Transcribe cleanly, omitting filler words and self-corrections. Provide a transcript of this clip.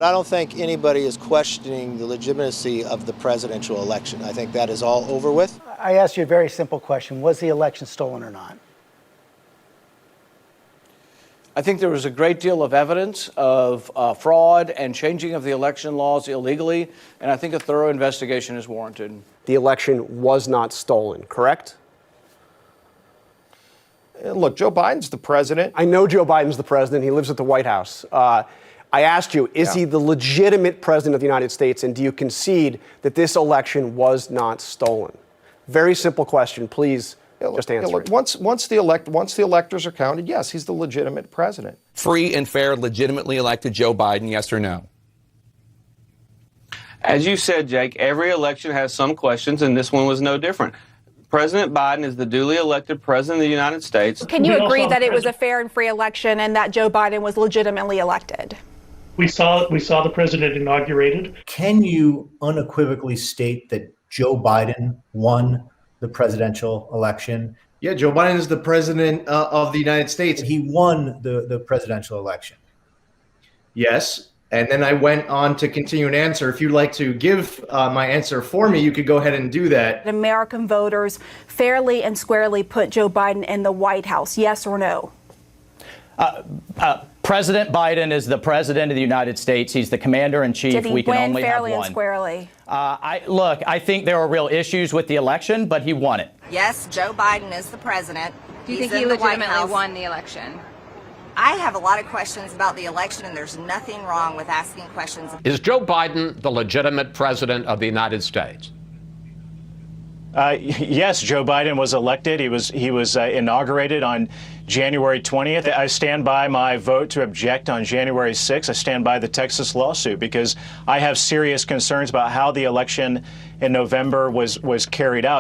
I don't think anybody is questioning the legitimacy of the presidential election. I think that is all over with. I asked you a very simple question. Was the election stolen or not? I think there was a great deal of evidence of fraud and changing of the election laws illegally, and I think a thorough investigation is warranted. The election was not stolen, correct? Look, Joe Biden's the president. I know Joe Biden's the president. He lives at the White House. I asked you, is he the legitimate president of the United States, and do you concede that this election was not stolen? Very simple question. Please just answer it. Once the electors are counted, yes, he's the legitimate president. Free and fair, legitimately elected Joe Biden, yes or no? As you said, Jake, every election has some questions, and this one was no different. President Biden is the duly elected president of the United States. Can you agree that it was a fair and free election and that Joe Biden was legitimately elected? We saw the president inaugurated. Can you unequivocally state that Joe Biden won the presidential election? Yeah, Joe Biden is the president of the United States. He won the presidential election. Yes. And then I went on to continue an answer. If you'd like to give my answer for me, you could go ahead and do that. American voters fairly and squarely put Joe Biden in the White House, yes or no? President Biden is the president of the United States. He's the commander in chief. Did he we can win only fairly have one. and squarely? I think there are real issues with the election, but he won it. Yes, Joe Biden is the president. Do you think he legitimately won the election? I have a lot of questions about the election, and there's nothing wrong with asking questions. Is Joe Biden the legitimate president of the United States? Yes, Joe Biden was elected. He was inaugurated on January 20th. I stand by my vote to object on January 6th. I stand by the Texas lawsuit because I have serious concerns about how the election in November was carried out.